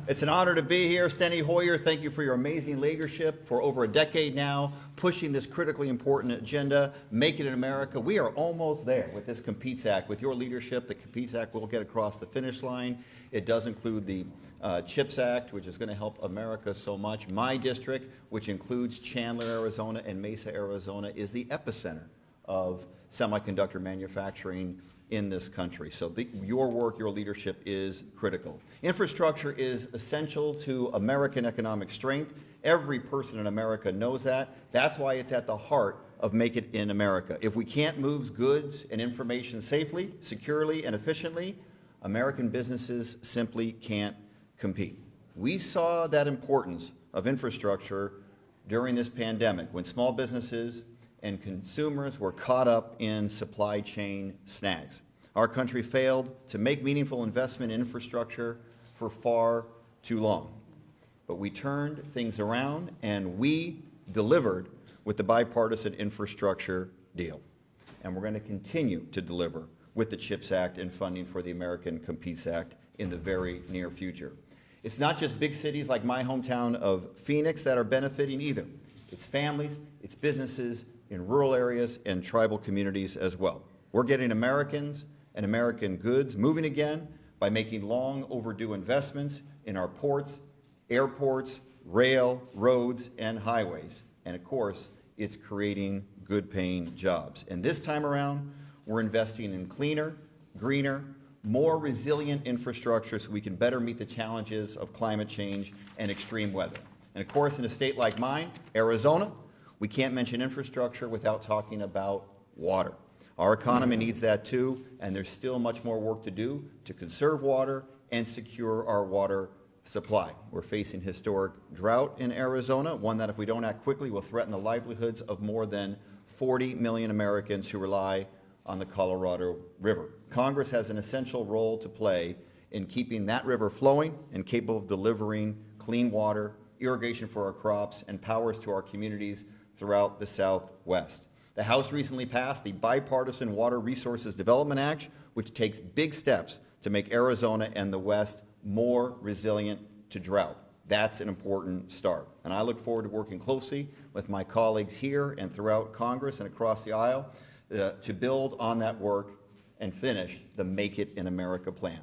It's an honor to be here. Steny Hoyer, thank you for your amazing leadership for over a decade now, pushing this critically important agenda, Make It in America. We are almost there with this Competes Act. With your leadership, the Competes Act will get across the finish line. It does include the CHIPS Act, which is going to help America so much. My district, which includes Chandler, Arizona, and Mesa, Arizona, is the epicenter of semiconductor manufacturing in this country. So your work, your leadership is critical. Infrastructure is essential to American economic strength. Every person in America knows that. That's why it's at the heart of Make It in America. If we can't move goods and information safely, securely, and efficiently, American businesses simply can't compete. We saw that importance of infrastructure during this pandemic when small businesses and consumers were caught up in supply chain snags. Our country failed to make meaningful investment in infrastructure for far too long. But we turned things around and we delivered with the bipartisan infrastructure deal. And we're going to continue to deliver with the CHIPS Act and funding for the American Competes Act in the very near future. It's not just big cities like my hometown of Phoenix that are benefiting either. It's families, it's businesses in rural areas and tribal communities as well. We're getting Americans and American goods moving again by making long overdue investments in our ports, airports, rail, roads, and highways. And of course, it's creating good paying jobs. And this time around, we're investing in cleaner, greener, more resilient infrastructure so we can better meet the challenges of climate change and extreme weather. And of course, in a state like mine, Arizona, we can't mention infrastructure without talking about water. Our economy needs that too, and there's still much more work to do to conserve water and secure our water supply. We're facing historic drought in Arizona, one that if we don't act quickly will threaten the livelihoods of more than 40 million Americans who rely on the Colorado River. Congress has an essential role to play in keeping that river flowing and capable of delivering clean water, irrigation for our crops, and powers to our communities throughout the Southwest. The House recently passed the Bipartisan Water Resources Development Act, which takes big steps to make Arizona and the West more resilient to drought. That's an important start. And I look forward to working closely with my colleagues here and throughout Congress and across the aisle to build on that work and finish the Make It in America plan.